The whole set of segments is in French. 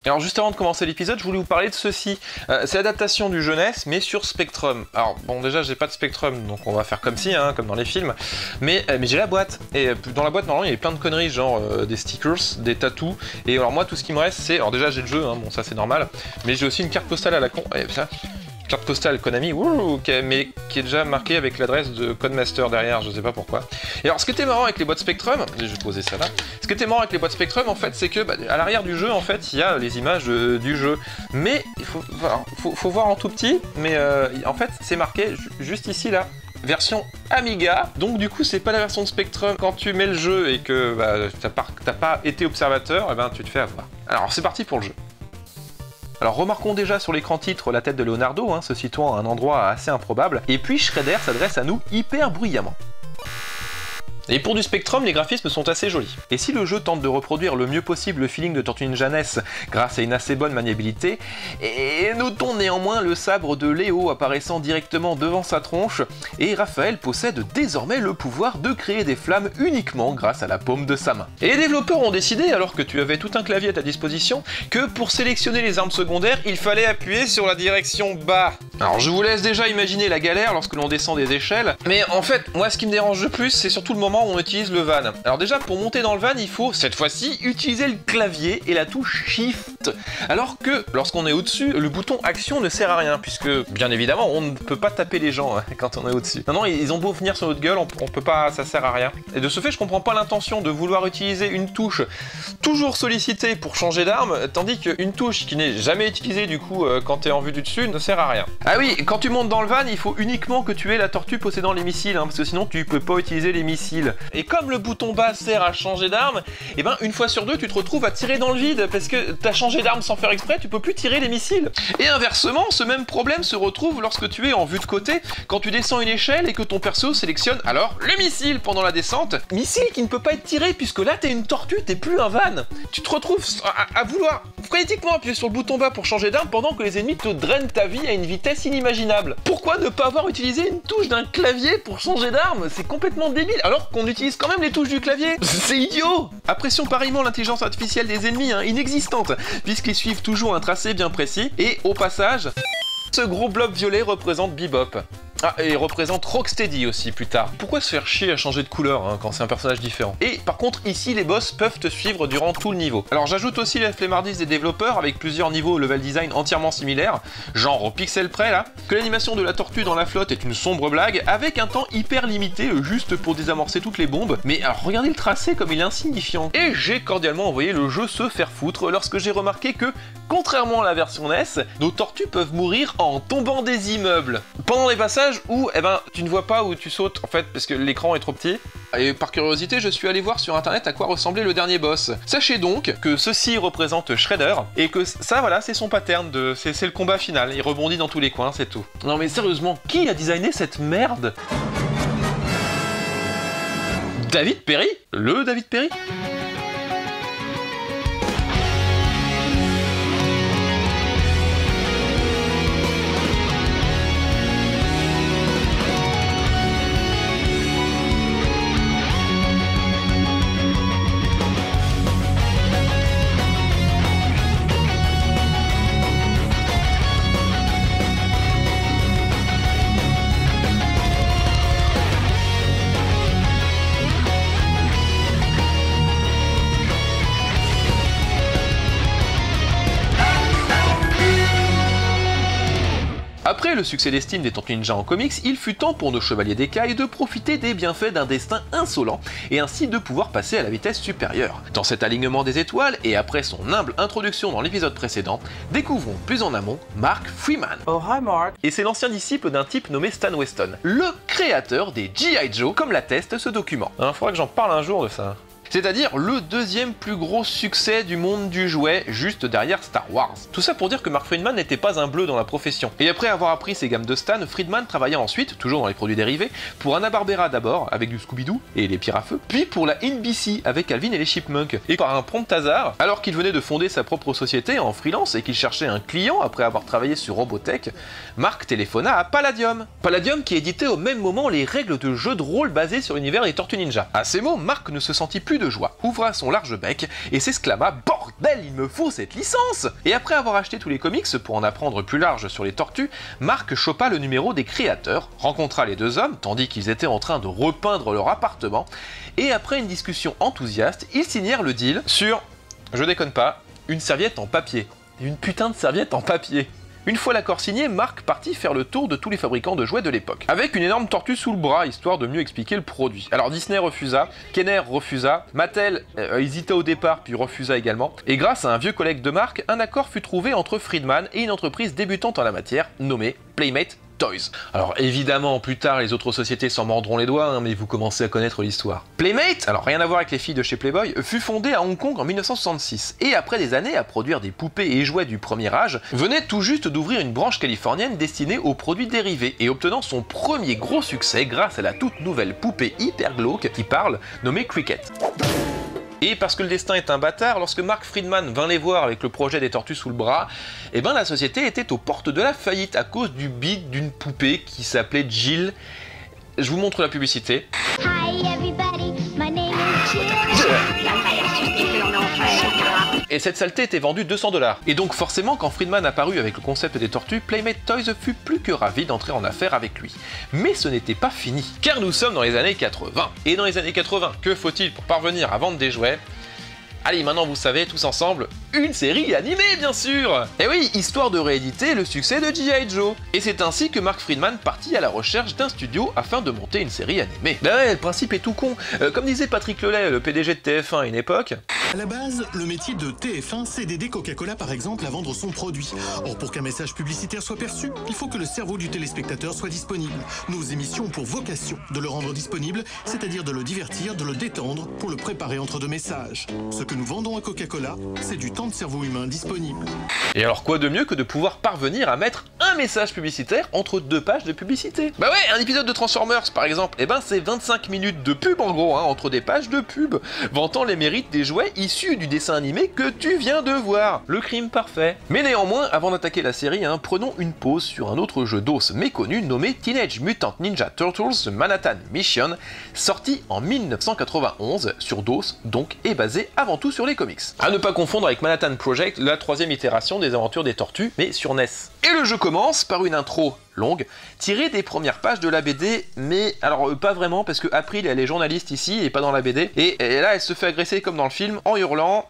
Alors juste avant de commencer l'épisode, je voulais vous parler de ceci. C'est l'adaptation du jeunesse, mais sur Spectrum. Alors bon, déjà j'ai pas de Spectrum, donc on va faire comme si, hein, comme dans les films. Mais j'ai la boîte. Et dans la boîte, normalement, il y avait plein de conneries, genre des stickers, des tatous. Et alors moi, tout ce qui me reste, c'est... Alors déjà j'ai le jeu, hein, bon ça c'est normal. Mais j'ai aussi une carte postale à la con. Et ça... Carte postale Konami, mais qui est déjà marquée avec l'adresse de Codemaster derrière, je sais pas pourquoi. Et alors ce qui était marrant avec les boîtes Spectrum, je vais poser ça là, ce qui était marrant avec les boîtes Spectrum en fait c'est que à l'arrière du jeu en fait il y a les images du jeu, mais il faut voir en tout petit, mais en fait c'est marqué juste ici là, version Amiga, donc du coup c'est pas la version de Spectrum. Quand tu mets le jeu et que t'as pas été observateur, et ben tu te fais avoir. Alors c'est parti pour le jeu. Alors remarquons déjà sur l'écran titre la tête de Leonardo, hein, se situant à un endroit assez improbable, et puis Shredder s'adresse à nous hyper bruyamment. Et pour du Spectrum, les graphismes sont assez jolis. Et si le jeu tente de reproduire le mieux possible le feeling de Tortue Ninja NES grâce à une assez bonne maniabilité, et notons néanmoins le sabre de Léo apparaissant directement devant sa tronche, et Raphaël possède désormais le pouvoir de créer des flammes uniquement grâce à la paume de sa main. Et les développeurs ont décidé, alors que tu avais tout un clavier à ta disposition, que pour sélectionner les armes secondaires, il fallait appuyer sur la direction bas. Alors je vous laisse déjà imaginer la galère lorsque l'on descend des échelles, mais en fait, moi ce qui me dérange le plus, c'est surtout le moment où on utilise le van. Alors déjà, pour monter dans le van, il faut, cette fois-ci, utiliser le clavier et la touche Shift. Alors que, lorsqu'on est au-dessus, le bouton Action ne sert à rien, puisque, bien évidemment, on ne peut pas taper les gens hein, quand on est au-dessus. Non, ils ont beau venir sur notre gueule, on peut pas, ça sert à rien. Et de ce fait, je comprends pas l'intention de vouloir utiliser une touche toujours sollicitée pour changer d'arme, tandis qu'une touche qui n'est jamais utilisée, du coup, quand t'es en vue du dessus, ne sert à rien. Ah oui, quand tu montes dans le van, il faut uniquement que tu aies la tortue possédant les missiles, hein, parce que sinon, tu peux pas utiliser les missiles. Et comme le bouton bas sert à changer d'arme, et ben une fois sur deux tu te retrouves à tirer dans le vide parce que t'as changé d'arme sans faire exprès, tu peux plus tirer les missiles. Et inversement, ce même problème se retrouve lorsque tu es en vue de côté, quand tu descends une échelle et que ton perso sélectionne alors le missile pendant la descente. Missile qui ne peut pas être tiré puisque là t'es une tortue, t'es plus un van. Tu te retrouves à vouloir frénétiquement appuyer sur le bouton bas pour changer d'arme pendant que les ennemis te drainent ta vie à une vitesse inimaginable. Pourquoi ne pas avoir utilisé une touche d'un clavier pour changer d'arme? C'est complètement débile alors qu'on utilise quand même les touches du clavier. C'est idiot. Apprécions pareillement l'intelligence artificielle des ennemis, hein, inexistante, puisqu'ils suivent toujours un tracé bien précis. Et au passage, ce gros blob violet représente Bebop. Ah, et représente Rocksteady aussi plus tard. Pourquoi se faire chier à changer de couleur hein, quand c'est un personnage différent? Et par contre, ici, les boss peuvent te suivre durant tout le niveau. Alors j'ajoute aussi la flemmardise des développeurs avec plusieurs niveaux level design entièrement similaires, genre au pixel près là, que l'animation de la tortue dans la flotte est une sombre blague, avec un temps hyper limité, juste pour désamorcer toutes les bombes. Mais alors regardez le tracé comme il est insignifiant. Et j'ai cordialement envoyé le jeu se faire foutre lorsque j'ai remarqué que, contrairement à la version NES, nos tortues peuvent mourir en tombant des immeubles. Pendant les passages où tu ne vois pas où tu sautes en fait parce que l'écran est trop petit. Et par curiosité, je suis allé voir sur internet à quoi ressemblait le dernier boss. Sachez donc que ceci représente Shredder et que ça voilà, c'est son pattern, c'est le combat final. Il rebondit dans tous les coins, c'est tout. Non mais sérieusement, qui a designé cette merde? David Perry? Le David Perry? Après le succès d'estime des Tortues Ninja en comics, il fut temps pour nos chevaliers d'écailles de profiter des bienfaits d'un destin insolent et ainsi de pouvoir passer à la vitesse supérieure. Dans cet alignement des étoiles et après son humble introduction dans l'épisode précédent, découvrons plus en amont Mark Freeman. Oh hi Mark. Et c'est l'ancien disciple d'un type nommé Stan Weston, le créateur des G.I. Joe, comme l'atteste ce document. Faudra que j'en parle un jour de ça. C'est-à-dire le deuxième plus gros succès du monde du jouet, juste derrière Star Wars. Tout ça pour dire que Mark Friedman n'était pas un bleu dans la profession. Et après avoir appris ses gammes de Stan, Friedman travailla ensuite, toujours dans les produits dérivés, pour Hanna-Barbera d'abord, avec du Scooby-Doo et les Pires à Feu, puis pour la NBC avec Alvin et les Chipmunks. Et par un prompt hasard, alors qu'il venait de fonder sa propre société en freelance et qu'il cherchait un client après avoir travaillé sur Robotech, Mark téléphona à Palladium. Palladium qui éditait au même moment les règles de jeux de rôle basés sur l'univers des Tortues Ninja. À ces mots, Mark ne se sentit plus de de joie, ouvra son large bec et s'exclama « Bordel, il me faut cette licence !» Et après avoir acheté tous les comics pour en apprendre plus large sur les tortues, Mark chopa le numéro des créateurs, rencontra les deux hommes tandis qu'ils étaient en train de repeindre leur appartement, et après une discussion enthousiaste, ils signèrent le deal sur, je déconne pas, une serviette en papier. Une putain de serviette en papier. Une fois l'accord signé, Mark partit faire le tour de tous les fabricants de jouets de l'époque, avec une énorme tortue sous le bras, histoire de mieux expliquer le produit. Alors Disney refusa, Kenner refusa, Mattel hésita au départ puis refusa également, et grâce à un vieux collègue de Mark, un accord fut trouvé entre Friedman et une entreprise débutante en la matière, nommée Playmate Toys. Alors évidemment, plus tard, les autres sociétés s'en mordront les doigts, mais vous commencez à connaître l'histoire. Playmate, alors rien à voir avec les filles de chez Playboy, fut fondée à Hong Kong en 1966, et après des années à produire des poupées et jouets du premier âge, venait tout juste d'ouvrir une branche californienne destinée aux produits dérivés, et obtenant son premier gros succès grâce à la toute nouvelle poupée hyper glauque qui parle, nommée Cricket. Et parce que le destin est un bâtard, lorsque Mark Friedman vint les voir avec le projet des tortues sous le bras, eh ben la société était aux portes de la faillite à cause du bide d'une poupée qui s'appelait Jill. Je vous montre la publicité. Hi everybody, my name is Jill. Et cette saleté était vendue $200. Et donc forcément, quand Friedman apparut avec le concept des tortues, Playmate Toys fut plus que ravi d'entrer en affaire avec lui. Mais ce n'était pas fini, car nous sommes dans les années 80. Et dans les années 80, que faut-il pour parvenir à vendre des jouets ? Allez, maintenant vous savez, tous ensemble, une série animée bien sûr. Et oui, histoire de rééditer le succès de G.I. Joe. Et c'est ainsi que Mark Friedman partit à la recherche d'un studio afin de monter une série animée. Ben ouais, le principe est tout con. Comme disait Patrick Lelay, le PDG de TF1 à une époque... À la base, le métier de TF1, c'est d'aider Coca-Cola par exemple à vendre son produit. Or, pour qu'un message publicitaire soit perçu, il faut que le cerveau du téléspectateur soit disponible. Nos émissions ont pour vocation de le rendre disponible, c'est-à-dire de le divertir, de le détendre, pour le préparer entre deux messages. Ce que nous vendons à Coca-Cola, c'est du temps de cerveau humain disponible. Et alors quoi de mieux que de pouvoir parvenir à mettre un message publicitaire entre deux pages de publicité? Bah ouais, un épisode de Transformers par exemple, eh ben c'est 25 minutes de pub en gros, entre des pages de pub, vantant les mérites des jouets issus du dessin animé que tu viens de voir. Le crime parfait. Mais néanmoins, avant d'attaquer la série, prenons une pause sur un autre jeu d'os méconnu nommé Teenage Mutant Ninja Turtles The Manhattan Mission, sorti en 1991 sur DOS, donc, et basé avant tout sur les comics. À ne pas confondre avec Manhattan Project, la troisième itération des aventures des tortues, mais sur NES. Et le jeu commence par une intro longue, tirée des premières pages de la BD, mais alors pas vraiment, parce que April elle est journaliste ici et pas dans la BD, et là elle se fait agresser comme dans le film en hurlant.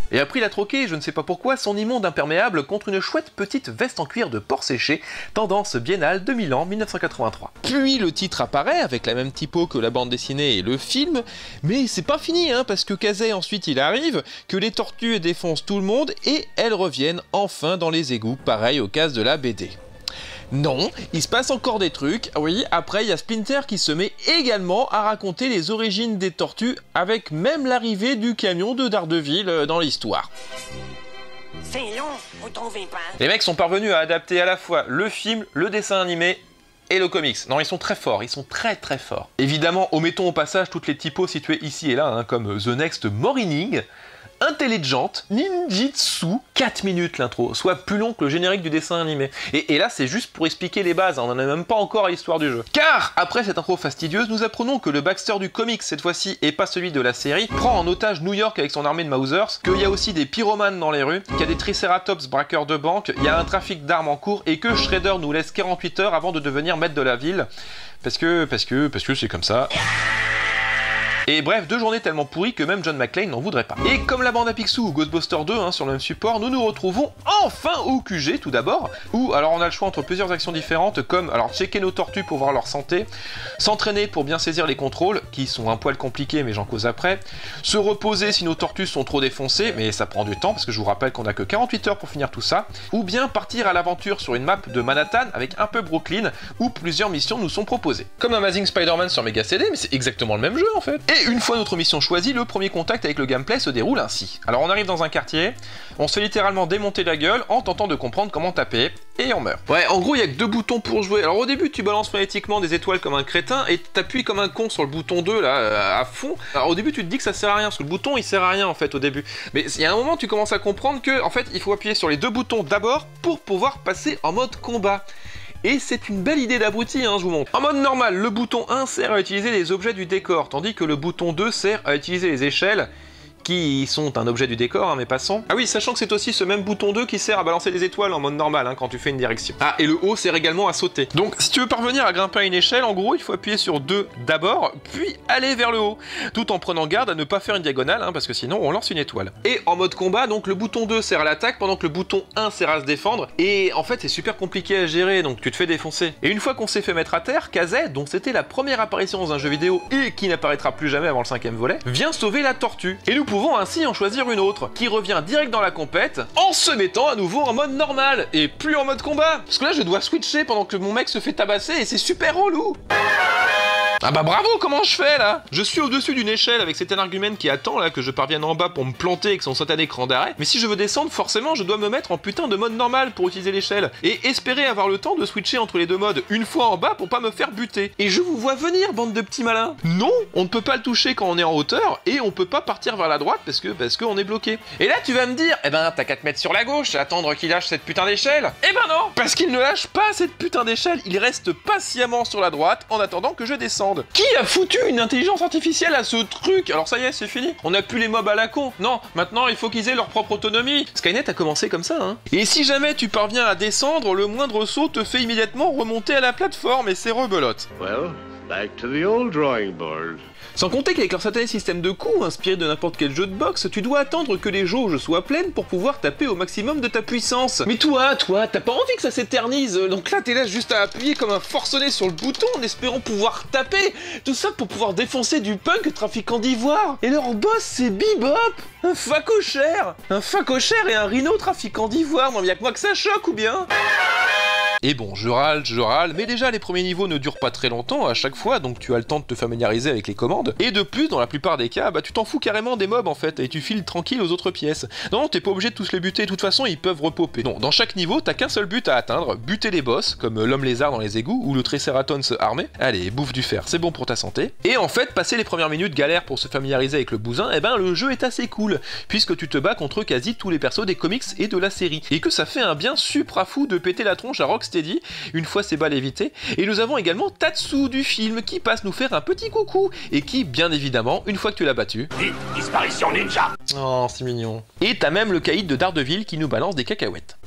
Et April a troqué, je ne sais pas pourquoi, son immonde imperméable contre une chouette petite veste en cuir de porc séché, tendance biennale de Milan 1983. Puis le titre apparaît avec la même typo que la bande dessinée et le film, mais c'est pas fini, parce que Kazay ensuite il arrive, que les tortues défoncent tout le monde et elles reviennent enfin dans les égouts, pareil aux cases de la BD. Non, il se passe encore des trucs, oui, après il y a Splinter qui se met également à raconter les origines des tortues avec même l'arrivée du camion de Daredevil dans l'histoire. C'est long, vous trouvez pas? Les mecs sont parvenus à adapter à la fois le film, le dessin animé et le comics. Non, ils sont très forts, ils sont très très forts. Évidemment, omettons au passage toutes les typos situées ici et là, comme The Next Morning, Intelligent, Ninjitsu, 4 minutes l'intro, soit plus long que le générique du dessin animé. Et là, c'est juste pour expliquer les bases, on n'en est même pas encore à l'histoire du jeu. Car, après cette intro fastidieuse, nous apprenons que le Baxter du comics, cette fois-ci, et pas celui de la série, prend en otage New York avec son armée de Mausers, qu'il y a aussi des pyromanes dans les rues, qu'il y a des Triceratops braqueurs de banque, il y a un trafic d'armes en cours, et que Shredder nous laisse 48 heures avant de devenir maître de la ville, parce que c'est comme ça. Et bref, 2 journées tellement pourries que même John McClane n'en voudrait pas. Et comme la bande à Picsou ou Ghostbusters 2 sur le même support, nous nous retrouvons enfin au QG tout d'abord, où alors on a le choix entre plusieurs actions différentes comme alors checker nos tortues pour voir leur santé, s'entraîner pour bien saisir les contrôles, qui sont un poil compliqués mais j'en cause après, se reposer si nos tortues sont trop défoncées, mais ça prend du temps parce que je vous rappelle qu'on a que 48 heures pour finir tout ça, ou bien partir à l'aventure sur une map de Manhattan avec un peu Brooklyn, où plusieurs missions nous sont proposées. Comme Amazing Spider-Man sur Mega CD, mais c'est exactement le même jeu en fait. Et une fois notre mission choisie, le premier contact avec le gameplay se déroule ainsi. Alors on arrive dans un quartier, on se fait littéralement démonter la gueule en tentant de comprendre comment taper, et on meurt. Ouais, en gros il y a que 2 boutons pour jouer. Alors au début tu balances frénétiquement des étoiles comme un crétin, et t'appuies comme un con sur le bouton 2 là, à fond. Alors au début tu te dis que ça sert à rien, parce que le bouton il sert à rien en fait au début. Mais il y a un moment tu commences à comprendre que en fait il faut appuyer sur les 2 boutons d'abord pour pouvoir passer en mode combat. Et c'est une belle idée d'abruti, hein, je vous montre. En mode normal, le bouton 1 sert à utiliser les objets du décor, tandis que le bouton 2 sert à utiliser les échelles, qui sont un objet du décor, hein, mais passons. Ah oui, sachant que c'est aussi ce même bouton 2 qui sert à balancer les étoiles en mode normal, hein, quand tu fais une direction. Ah, et le haut sert également à sauter. Donc, si tu veux parvenir à grimper à une échelle, en gros, il faut appuyer sur 2 d'abord, puis aller vers le haut, tout en prenant garde à ne pas faire une diagonale, hein, parce que sinon, on lance une étoile. Et en mode combat, donc, le bouton 2 sert à l'attaque, pendant que le bouton 1 sert à se défendre, et en fait, c'est super compliqué à gérer, donc tu te fais défoncer. Et une fois qu'on s'est fait mettre à terre, Kazé, dont c'était la première apparition dans un jeu vidéo, et qui n'apparaîtra plus jamais avant le 5e volet, vient sauver la tortue. Et nous pouvons ainsi en choisir une autre, qui revient direct dans la compète, en se mettant à nouveau en mode normal, et plus en mode combat. Parce que là, je dois switcher pendant que mon mec se fait tabasser, et c'est super relou. Ah bah bravo, comment je fais là? Je suis au-dessus d'une échelle avec cet énergumène qui attend là que je parvienne en bas pour me planter avec son satané écran d'arrêt, mais si je veux descendre, forcément je dois me mettre en putain de mode normal pour utiliser l'échelle, et espérer avoir le temps de switcher entre les deux modes une fois en bas pour pas me faire buter. Et je vous vois venir, bande de petits malins. Non, on ne peut pas le toucher quand on est en hauteur, et on peut pas partir vers la droite parce que on est bloqué. Et là tu vas me dire, eh ben t'as qu'à te mettre sur la gauche, attendre qu'il lâche cette putain d'échelle. Eh ben non, parce qu'il ne lâche pas cette putain d'échelle, il reste patiemment sur la droite en attendant que je descende. Qui a foutu une intelligence artificielle à ce truc? Alors ça y est, c'est fini. On n'a plus les mobs à la con. Non, maintenant il faut qu'ils aient leur propre autonomie. Skynet a commencé comme ça, hein. Et si jamais tu parviens à descendre, le moindre saut te fait immédiatement remonter à la plateforme et c'est rebelote. Well, back to the old drawing board. Sans compter qu'avec leur satané système de coups, inspiré de n'importe quel jeu de boxe, tu dois attendre que les jauges soient pleines pour pouvoir taper au maximum de ta puissance. Mais toi, t'as pas envie que ça s'éternise, donc là t'es là juste à appuyer comme un forcené sur le bouton en espérant pouvoir taper. Tout ça pour pouvoir défoncer du punk trafiquant d'ivoire. Et leur boss c'est Bebop, un facochère. Un facochère et un rhino trafiquant d'ivoire, non y'a que moi que ça choque ou bien? Et bon, je râle, mais déjà les premiers niveaux ne durent pas très longtemps à chaque fois, donc tu as le temps de te familiariser avec les commandes. Et de plus, dans la plupart des cas, bah tu t'en fous carrément des mobs en fait, et tu files tranquille aux autres pièces. Non, t'es pas obligé de tous les buter, de toute façon ils peuvent repopper. Non, dans chaque niveau, t'as qu'un seul but à atteindre, buter les boss, comme l'homme lézard dans les égouts, ou le Triceratons armé. Allez, bouffe du fer, c'est bon pour ta santé. Et en fait, passer les premières minutes galère pour se familiariser avec le bousin, eh ben le jeu est assez cool, puisque tu te bats contre quasi tous les persos des comics et de la série. Et que ça fait un bien supra fou de péter la tronche à Rocksteady, une fois ces balles évitées. Et nous avons également Tatsu du film qui passe nous faire un petit coucou et qui, bien évidemment, une fois que tu l'as battu... Vite, disparition ninja. Oh, c'est mignon. Et t'as même le caïd de Daredevil qui nous balance des cacahuètes.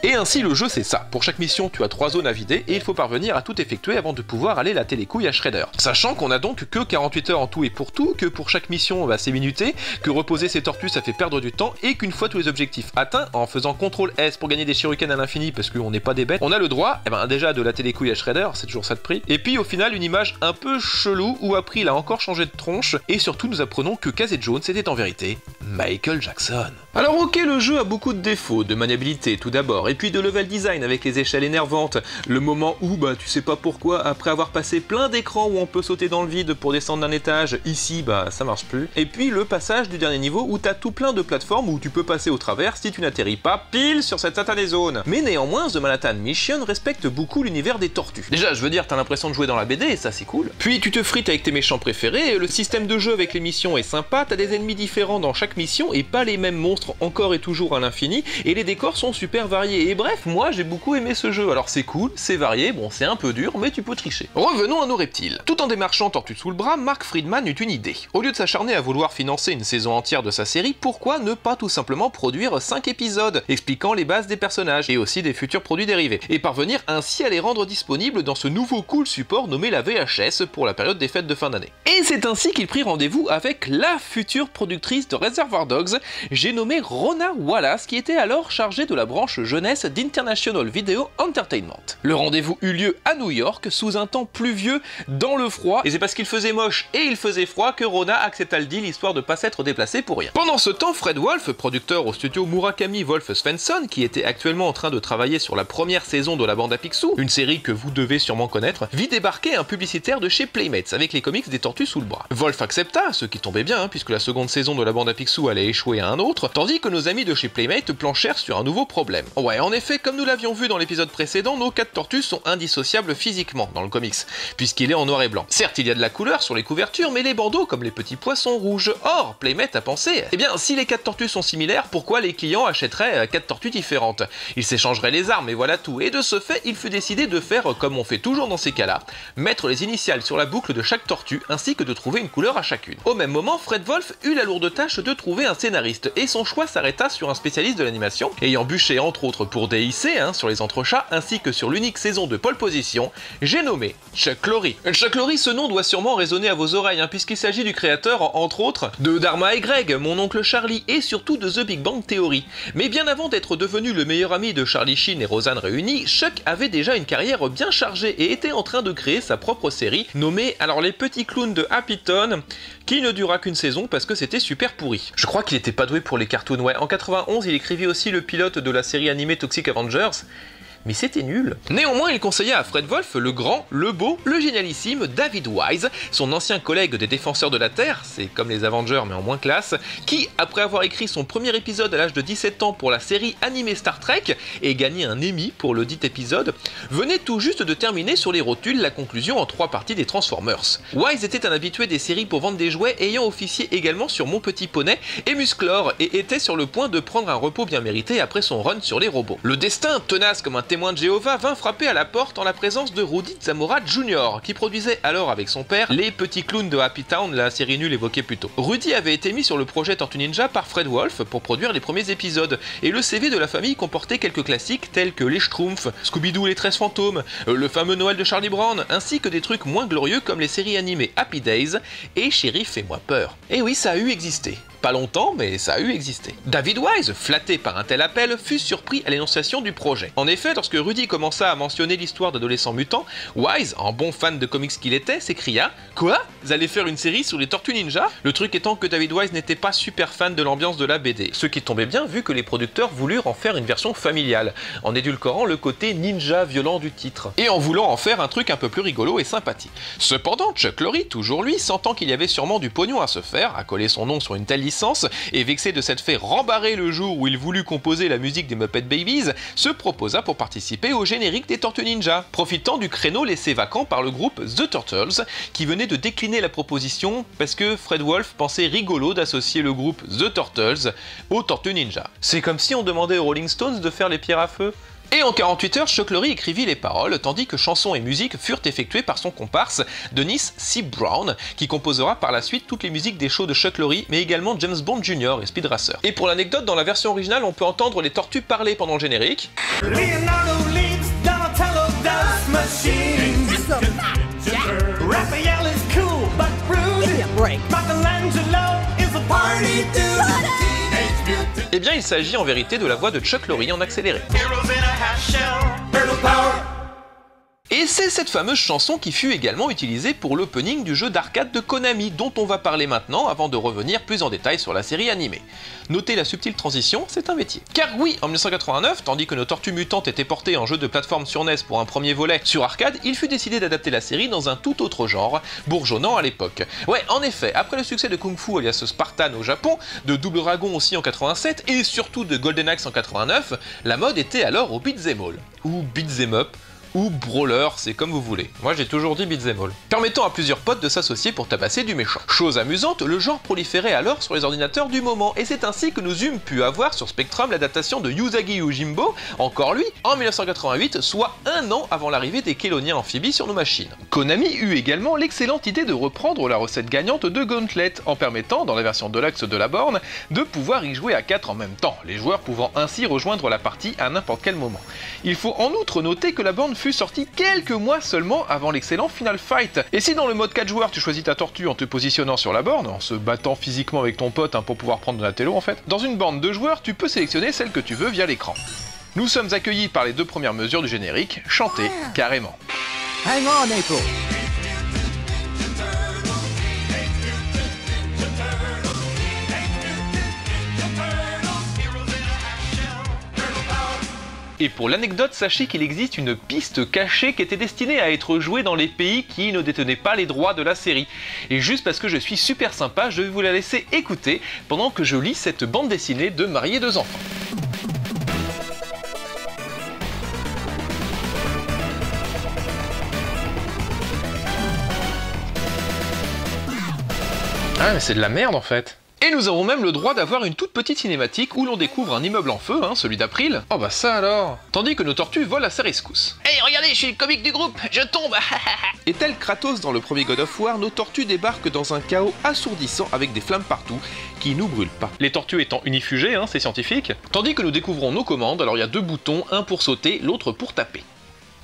Et ainsi le jeu c'est ça, pour chaque mission tu as 3 zones à vider et il faut parvenir à tout effectuer avant de pouvoir aller latter les couilles à Shredder. Sachant qu'on a donc que 48 heures en tout et pour tout, que pour chaque mission bah, c'est minuté, que reposer ses tortues ça fait perdre du temps et qu'une fois tous les objectifs atteints, en faisant CTRL S pour gagner des shurikens à l'infini parce qu'on n'est pas des bêtes, on a le droit déjà de latter les couilles à Shredder, c'est toujours ça de prix, et puis au final une image un peu chelou où après il a encore changé de tronche et surtout nous apprenons que Casey Jones était en vérité Michael Jackson. Alors ok, le jeu a beaucoup de défauts, de maniabilité tout d'abord, et puis de level design avec les échelles énervantes, le moment où bah tu sais pas pourquoi après avoir passé plein d'écrans où on peut sauter dans le vide pour descendre d'un étage, ici bah ça marche plus, et puis le passage du dernier niveau où t'as tout plein de plateformes où tu peux passer au travers si tu n'atterris pas pile sur cette satanée zone. Mais néanmoins The Manhattan Mission respecte beaucoup l'univers des tortues. Déjà je veux dire t'as l'impression de jouer dans la BD et ça c'est cool. Puis tu te frites avec tes méchants préférés, le système de jeu avec les missions est sympa, t'as des ennemis différents dans chaque mission et pas les mêmes monstres encore et toujours à l'infini, et les décors sont super variés, et bref, moi j'ai beaucoup aimé ce jeu, alors c'est cool, c'est varié, bon c'est un peu dur, mais tu peux tricher. Revenons à nos reptiles. Tout en démarchant Tortue sous le bras, Mark Friedman eut une idée. Au lieu de s'acharner à vouloir financer une saison entière de sa série, pourquoi ne pas tout simplement produire 5 épisodes, expliquant les bases des personnages, et aussi des futurs produits dérivés, et parvenir ainsi à les rendre disponibles dans ce nouveau cool support nommé la VHS pour la période des fêtes de fin d'année. Et c'est ainsi qu'il prit rendez-vous avec la future productrice de Reservoir Dogs, j'ai nommé Rona Wallace, qui était alors chargée de la branche jeunesse d'International Video Entertainment. Le rendez-vous eut lieu à New York, sous un temps pluvieux, dans le froid, et c'est parce qu'il faisait moche et il faisait froid que Rona accepta le deal histoire de pas s'être déplacé pour rien. Pendant ce temps, Fred Wolf, producteur au studio Murakami Wolf Svensson, qui était actuellement en train de travailler sur la première saison de la bande à Picsou, une série que vous devez sûrement connaître, vit débarquer un publicitaire de chez Playmates avec les comics des Tortues sous le bras. Wolf accepta, ce qui tombait bien, puisque la seconde saison de la bande à Picsou allait échouer à un autre, tandis que nos amis de chez Playmate planchèrent sur un nouveau problème. Ouais, Ouais, en effet, comme nous l'avions vu dans l'épisode précédent, nos 4 tortues sont indissociables physiquement dans le comics, puisqu'il est en noir et blanc. Certes, il y a de la couleur sur les couvertures, mais les bandeaux, comme les petits poissons rouges. Or, Playmate a pensé, eh bien, si les 4 tortues sont similaires, pourquoi les clients achèteraient 4 tortues différentes? Ils s'échangeraient les armes, et voilà tout. Et de ce fait, il fut décidé de faire comme on fait toujours dans ces cas-là, mettre les initiales sur la boucle de chaque tortue, ainsi que de trouver une couleur à chacune. Au même moment, Fred Wolf eut la lourde tâche de trouver un scénariste, et son choix s'arrêta sur un spécialiste de l'animation, ayant bûché entre autres pour DIC, sur les entrechats, ainsi que sur l'unique saison de pole position, j'ai nommé Chuck Lorre. Chuck Lorre, ce nom doit sûrement résonner à vos oreilles, puisqu'il s'agit du créateur, entre autres, de Dharma et Greg, Mon oncle Charlie, et surtout de The Big Bang Theory. Mais bien avant d'être devenu le meilleur ami de Charlie Sheen et Roseanne réunis, Chuck avait déjà une carrière bien chargée et était en train de créer sa propre série, nommée alors Les Petits Clowns de Happyton, qui ne dura qu'une saison parce que c'était super pourri. Je crois qu'il était pas doué pour les cartoons, ouais. En 91, il écrivit aussi le pilote de la série animée Toxic Avengers, mais c'était nul. Néanmoins, il conseilla à Fred Wolf le grand, le beau, le génialissime David Wise, son ancien collègue des Défenseurs de la Terre, c'est comme les Avengers mais en moins classe, qui, après avoir écrit son premier épisode à l'âge de 17 ans pour la série animée Star Trek et gagné un Emmy pour le dit épisode, venait tout juste de terminer sur les rotules la conclusion en 3 parties des Transformers. Wise était un habitué des séries pour vendre des jouets, ayant officié également sur Mon Petit Poney et Musclor, et était sur le point de prendre un repos bien mérité après son run sur les robots. Le destin, tenace comme un témoin de Jéhovah, vint frapper à la porte en la présence de Rudy Zamora Jr., qui produisait alors avec son père Les Petits Clowns de Happytown, la série nulle évoquée plus tôt. Rudy avait été mis sur le projet Tortue Ninja par Fred Wolf pour produire les premiers épisodes, et le CV de la famille comportait quelques classiques tels que Les Schtroumpfs, Scooby-Doo les 13 fantômes, le fameux Noël de Charlie Brown, ainsi que des trucs moins glorieux comme les séries animées Happy Days et Chérie fais-moi peur. Et oui, ça a eu existé. Pas longtemps, mais ça a eu existé. David Wise, flatté par un tel appel, fut surpris à l'énonciation du projet. En effet, lorsque Rudy commença à mentionner l'histoire d'adolescents mutants, Wise, en bon fan de comics qu'il était, s'écria « Quoi? Vous allez faire une série sur les Tortues Ninja ?» Le truc étant que David Wise n'était pas super fan de l'ambiance de la BD, ce qui tombait bien vu que les producteurs voulurent en faire une version familiale, en édulcorant le côté ninja violent du titre, et en voulant en faire un truc un peu plus rigolo et sympathique. Cependant, Chuck Lorre, toujours lui, sentant qu'il y avait sûrement du pognon à se faire, à coller son nom sur une telle licence, et vexé de s'être fait rembarrer le jour où il voulut composer la musique des Muppet Babies, se proposa pour participer au générique des Tortues Ninja, profitant du créneau laissé vacant par le groupe The Turtles, qui venait de décliner la proposition parce que Fred Wolf pensait rigolo d'associer le groupe The Turtles aux Tortues Ninja. C'est comme si on demandait aux Rolling Stones de faire les pierres à feu. Et en 48 heures, Chuck Lorre écrivit les paroles, tandis que chansons et musiques furent effectuées par son comparse, Dennis C. Brown, qui composera par la suite toutes les musiques des shows de Chuck Lorre, mais également James Bond Jr. et Speed Racer. Et pour l'anecdote, dans la version originale, on peut entendre les tortues parler pendant le générique. Leonardo leads Donatello does machine. Raphael is cool but rude. Give me a break. Michelangelo is a party dude. Eh bien, il s'agit en vérité de la voix de Chuck Lorre en accéléré. Et c'est cette fameuse chanson qui fut également utilisée pour l'opening du jeu d'arcade de Konami, dont on va parler maintenant avant de revenir plus en détail sur la série animée. Notez la subtile transition, c'est un métier. Car oui, en 1989, tandis que nos Tortues Mutantes étaient portées en jeu de plateforme sur NES pour un premier volet sur arcade, il fut décidé d'adapter la série dans un tout autre genre, bourgeonnant à l'époque. Ouais, en effet, après le succès de Kung Fu alias Spartan au Japon, de Double Dragon aussi en 87, et surtout de Golden Axe en 89, la mode était alors au beat'em all, ou beat'em up, ou brawler, c'est comme vous voulez. Moi j'ai toujours dit beat'em all. Permettant à plusieurs potes de s'associer pour tabasser du méchant. Chose amusante, le genre proliférait alors sur les ordinateurs du moment, et c'est ainsi que nous eûmes pu avoir sur Spectrum l'adaptation de Usagi Yojimbo, encore lui, en 1988, soit un an avant l'arrivée des Kéloniens amphibies sur nos machines. Konami eut également l'excellente idée de reprendre la recette gagnante de Gauntlet, en permettant, dans la version Deluxe de la borne, de pouvoir y jouer à 4 en même temps, les joueurs pouvant ainsi rejoindre la partie à n'importe quel moment. Il faut en outre noter que la borne fut sorti quelques mois seulement avant l'excellent Final Fight. Et si dans le mode 4 joueurs tu choisis ta tortue en te positionnant sur la borne, en se battant physiquement avec ton pote pour pouvoir prendre de la télo en fait, dans une borne de joueurs tu peux sélectionner celle que tu veux via l'écran. Nous sommes accueillis par les 2 premières mesures du générique, chantées carrément. Hang on, April. Et pour l'anecdote, sachez qu'il existe une piste cachée qui était destinée à être jouée dans les pays qui ne détenaient pas les droits de la série. Et juste parce que je suis super sympa, je vais vous la laisser écouter pendant que je lis cette bande dessinée de Marier 2 enfants. Ah mais c'est de la merde en fait. Et nous avons même le droit d'avoir une toute petite cinématique où l'on découvre un immeuble en feu, hein, celui d'April. Oh bah ça alors. Tandis que nos tortues volent à sa rescousse. Hey, regardez, je suis le comique du groupe, je tombe. Et tel Kratos dans le premier God of War, nos tortues débarquent dans un chaos assourdissant avec des flammes partout qui nous brûlent pas. Les tortues étant unifugées, hein, c'est scientifique. Tandis que nous découvrons nos commandes, alors il y a deux boutons, un pour sauter, l'autre pour taper.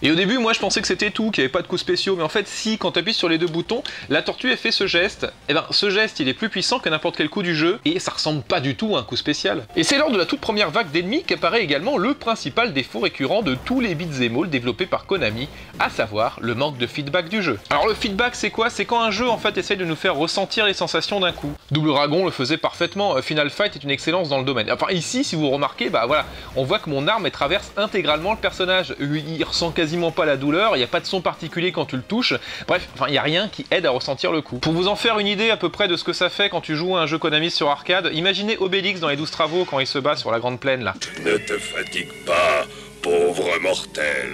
Et au début, moi je pensais que c'était tout, qu'il n'y avait pas de coups spéciaux, mais en fait si, quand tu appuies sur les deux boutons, la tortue elle fait ce geste, et ben ce geste il est plus puissant que n'importe quel coup du jeu, et ça ressemble pas du tout à un coup spécial. Et c'est lors de la toute première vague d'ennemis qu'apparaît également le principal défaut récurrent de tous les beat'em all développés par Konami, à savoir le manque de feedback du jeu. Alors le feedback c'est quoi? C'est quand un jeu en fait essaye de nous faire ressentir les sensations d'un coup. Double Dragon le faisait parfaitement, Final Fight est une excellence dans le domaine. Enfin ici, si vous remarquez, bah voilà, on voit que mon arme elle traverse intégralement le personnage, il ressent quasiment pas la douleur, il n'y a pas de son particulier quand tu le touches, bref, il n'y a rien qui aide à ressentir le coup. Pour vous en faire une idée à peu près de ce que ça fait quand tu joues à un jeu Konami sur arcade, imaginez Obélix dans les 12 travaux quand il se bat sur la grande plaine là. Ne te fatigue pas, pauvre mortel.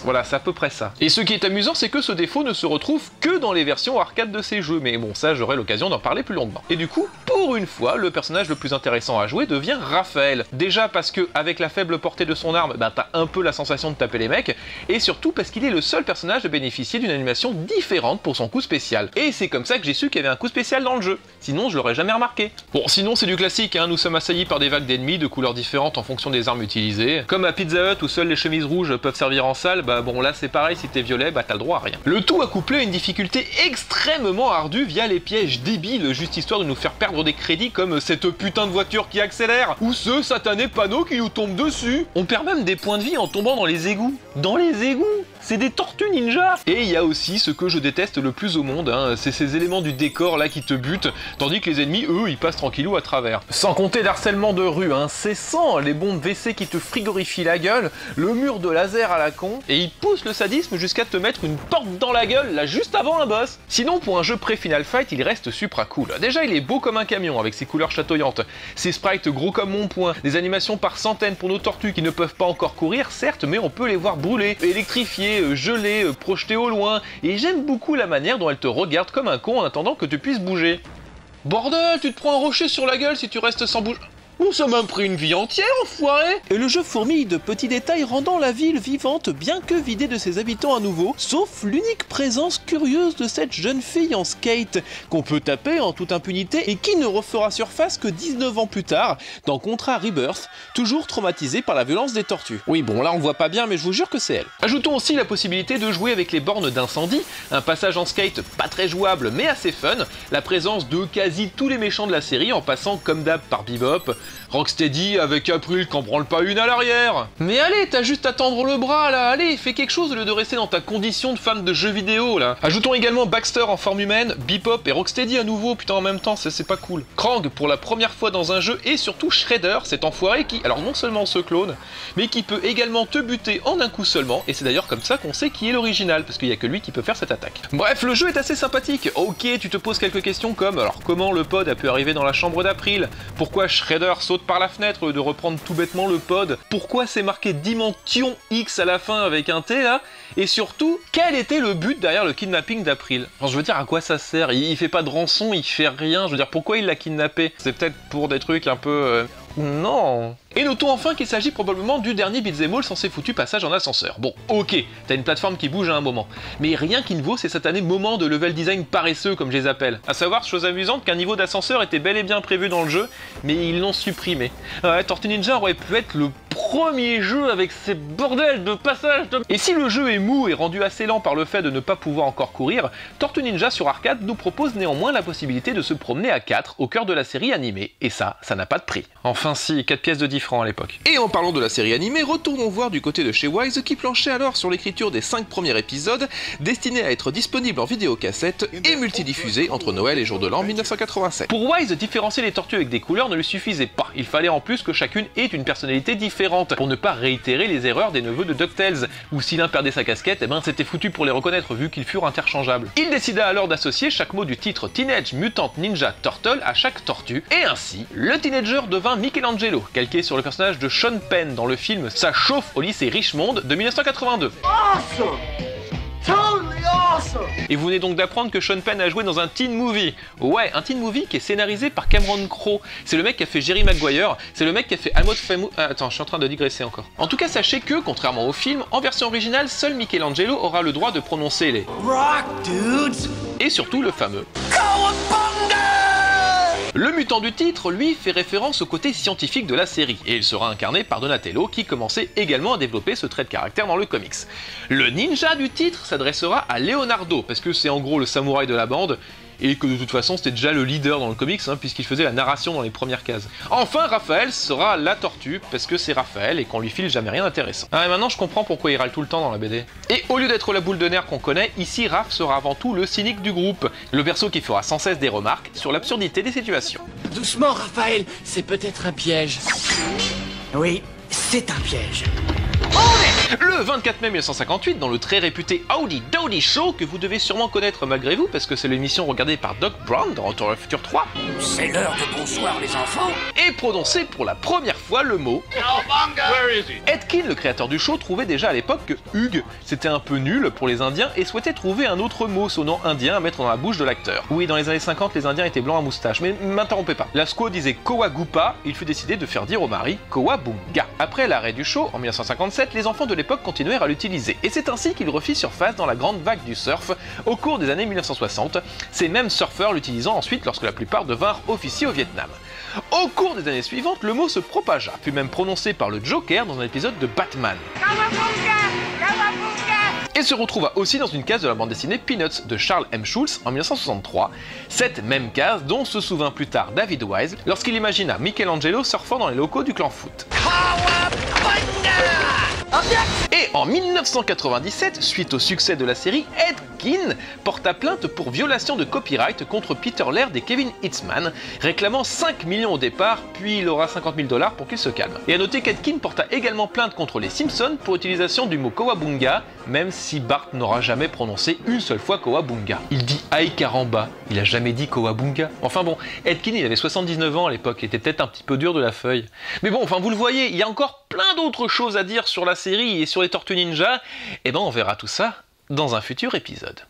Voilà, c'est à peu près ça. Et ce qui est amusant, c'est que ce défaut ne se retrouve que dans les versions arcade de ces jeux, mais bon, ça j'aurai l'occasion d'en parler plus longuement. Et du coup, pour une fois, le personnage le plus intéressant à jouer devient Raphaël. Déjà parce que, avec la faible portée de son arme, bah t'as un peu la sensation de taper les mecs, et surtout parce qu'il est le seul personnage à bénéficier d'une animation différente pour son coup spécial. Et c'est comme ça que j'ai su qu'il y avait un coup spécial dans le jeu, sinon je l'aurais jamais remarqué. Bon, sinon c'est du classique, hein, nous sommes assaillis par des vagues d'ennemis de couleurs différentes en fonction des armes utilisées. Comme à Pizza Hut où seules les chemises rouges peuvent servir en salle, bah bon là c'est pareil, si t'es violet, bah t'as le droit à rien. Le tout accouplé à une difficulté extrêmement ardue via les pièges débiles, juste histoire de nous faire perdre des crédits comme cette putain de voiture qui accélère, ou ce satané panneau qui nous tombe dessus. On perd même des points de vie en tombant dans les égouts. Dans les égouts! C'est des tortues ninja! Et il y a aussi ce que je déteste le plus au monde, hein, c'est ces éléments du décor là qui te butent, tandis que les ennemis, eux, ils passent tranquillou à travers. Sans compter l'harcèlement de rue, hein, c'est sans les bombes WC qui te frigorifient la gueule, le mur de laser à la con, et ils poussent le sadisme jusqu'à te mettre une porte dans la gueule là juste avant un boss. Sinon, pour un jeu pré-Final Fight, il reste supra cool. Déjà, il est beau comme un camion avec ses couleurs chatoyantes, ses sprites gros comme mon poing, des animations par centaines pour nos tortues qui ne peuvent pas encore courir, certes, mais on peut les voir brûler, électrifier, gelé, projeté au loin, et j'aime beaucoup la manière dont elle te regarde comme un con en attendant que tu puisses bouger. Bordel, tu te prends un rocher sur la gueule si tu restes sans bouger. On s'est même pris une vie entière, enfoiré! Et le jeu fourmille de petits détails rendant la ville vivante bien que vidée de ses habitants à nouveau, sauf l'unique présence curieuse de cette jeune fille en skate, qu'on peut taper en toute impunité et qui ne refera surface que 19 ans plus tard, dans Contra Rebirth, toujours traumatisée par la violence des tortues. Oui bon là on voit pas bien mais je vous jure que c'est elle. Ajoutons aussi la possibilité de jouer avec les bornes d'incendie, un passage en skate pas très jouable mais assez fun, la présence de quasi tous les méchants de la série en passant comme d'hab par Bebop, Rocksteady avec April qu'en branle pas une à l'arrière. Mais allez, t'as juste à tendre le bras là, allez, fais quelque chose au lieu de rester dans ta condition de fan de jeux vidéo là. Ajoutons également Baxter en forme humaine, Bebop et Rocksteady à nouveau, putain en même temps, c'est pas cool. Krang pour la première fois dans un jeu et surtout Shredder, cet enfoiré qui, alors non seulement se clone, mais qui peut également te buter en un coup seulement, et c'est d'ailleurs comme ça qu'on sait qui est l'original, parce qu'il y a que lui qui peut faire cette attaque. Bref, le jeu est assez sympathique. Ok, tu te poses quelques questions comme, alors comment le pod a pu arriver dans la chambre d'April? Pourquoi Shredder saute par la fenêtre au lieu de reprendre tout bêtement le pod? Pourquoi c'est marqué Dimension X à la fin avec un T là? Et surtout, quel était le but derrière le kidnapping d'April? Enfin, je veux dire, à quoi ça sert? Il fait pas de rançon, il fait rien, je veux dire, pourquoi il l'a kidnappé? C'est peut-être pour des trucs un peu... Non. Et notons enfin qu'il s'agit probablement du dernier beat'em all censé foutu passage en ascenseur. Bon, ok, t'as une plateforme qui bouge à un moment, mais rien qui ne vaut ces satanés moments de level design paresseux comme je les appelle. À savoir, chose amusante, qu'un niveau d'ascenseur était bel et bien prévu dans le jeu, mais ils l'ont supprimé. Ouais, Tortue Ninja aurait pu être le premier jeu avec ces bordels de passages de... Et si le jeu est mou et rendu assez lent par le fait de ne pas pouvoir encore courir, Tortue Ninja sur arcade nous propose néanmoins la possibilité de se promener à 4 au cœur de la série animée, et ça n'a pas de prix. Enfin si, 4 pièces de 10 francs à l'époque. Et en parlant de la série animée, retournons voir du côté de chez Wise qui planchait alors sur l'écriture des 5 premiers épisodes, destinés à être disponibles en vidéocassette et multidiffusés entre Noël et Jour de l'An 1987. Pour Wise, différencier les tortues avec des couleurs ne lui suffisait pas, il fallait en plus que chacune ait une personnalité différente, pour ne pas réitérer les erreurs des neveux de DuckTales, où si l'un perdait sa casquette, eh ben c'était foutu pour les reconnaître vu qu'ils furent interchangeables. Il décida alors d'associer chaque mot du titre Teenage Mutant Ninja Turtle à chaque tortue, et ainsi, le teenager devint Michelangelo, calqué sur le personnage de Sean Penn dans le film Ça chauffe au lycée Richmond de 1982. Awesome! Totally awesome! Et vous venez donc d'apprendre que Sean Penn a joué dans un teen movie. Ouais, un teen movie qui est scénarisé par Cameron Crowe. C'est le mec qui a fait Jerry Maguire, c'est le mec qui a fait Almost Famous... attends, je suis en train de digresser encore. En tout cas, sachez que, contrairement au film, en version originale, seul Michelangelo aura le droit de prononcer les... Rock, dudes! Et surtout le fameux... Le mutant du titre, lui, fait référence au côté scientifique de la série, et il sera incarné par Donatello, qui commençait également à développer ce trait de caractère dans le comics. Le ninja du titre s'adressera à Leonardo, parce que c'est en gros le samouraï de la bande, et que de toute façon c'était déjà le leader dans le comics, puisqu'il faisait la narration dans les premières cases. Enfin, Raphaël sera la tortue, parce que c'est Raphaël et qu'on lui file jamais rien d'intéressant. Ah, et maintenant je comprends pourquoi il râle tout le temps dans la BD. Et au lieu d'être la boule de nerfs qu'on connaît, ici Raph sera avant tout le cynique du groupe, le perso qui fera sans cesse des remarques sur l'absurdité des situations. Doucement, Raphaël, c'est peut-être un piège. Oui, c'est un piège. Le 24 mai 1958, dans le très réputé Howdy Doody Show, que vous devez sûrement connaître malgré vous, parce que c'est l'émission regardée par Doc Brown dans Retour vers le futur 3, C'est l'heure de bonsoir, les enfants. est prononcé pour la première fois le mot Etkin, le créateur du show, trouvait déjà à l'époque que Hugh, c'était un peu nul pour les Indiens et souhaitait trouver un autre mot sonnant indien à mettre dans la bouche de l'acteur. Oui, dans les années 50, les Indiens étaient blancs à moustache, mais m'interrompez pas. La squaw disait Kowagupa, il fut décidé de faire dire au mari Kowabunga. Après l'arrêt du show, en 1957, les enfants de l'époque continuèrent à l'utiliser, et c'est ainsi qu'il refit surface dans la grande vague du surf au cours des années 1960, ces mêmes surfeurs l'utilisant ensuite lorsque la plupart devinrent officiers au Vietnam. Au cours des années suivantes, le mot se propagea, fut même prononcé par le Joker dans un épisode de Batman. Et se retrouva aussi dans une case de la bande dessinée Peanuts de Charles M. Schulz en 1963, cette même case dont se souvint plus tard David Wise lorsqu'il imagina Michelangelo surfant dans les locaux du clan foot. Et en 1997, suite au succès de la série, Etkin porta plainte pour violation de copyright contre Peter Laird et Kevin Eastman, réclamant 5 millions au départ, puis il aura 50 000 $ pour qu'il se calme. Et à noter qu'Etkin porta également plainte contre les Simpsons pour utilisation du mot Kowabunga, même si Bart n'aura jamais prononcé une seule fois Kowabunga. Il dit Aïe Caramba, il a jamais dit Kowabunga. Enfin bon, Etkin il avait 79 ans à l'époque, il était peut-être un petit peu dur de la feuille. Mais bon, enfin vous le voyez, il y a encore plein d'autres choses à dire sur la série et sur les Tortues Ninja, et ben on verra tout ça dans un futur épisode.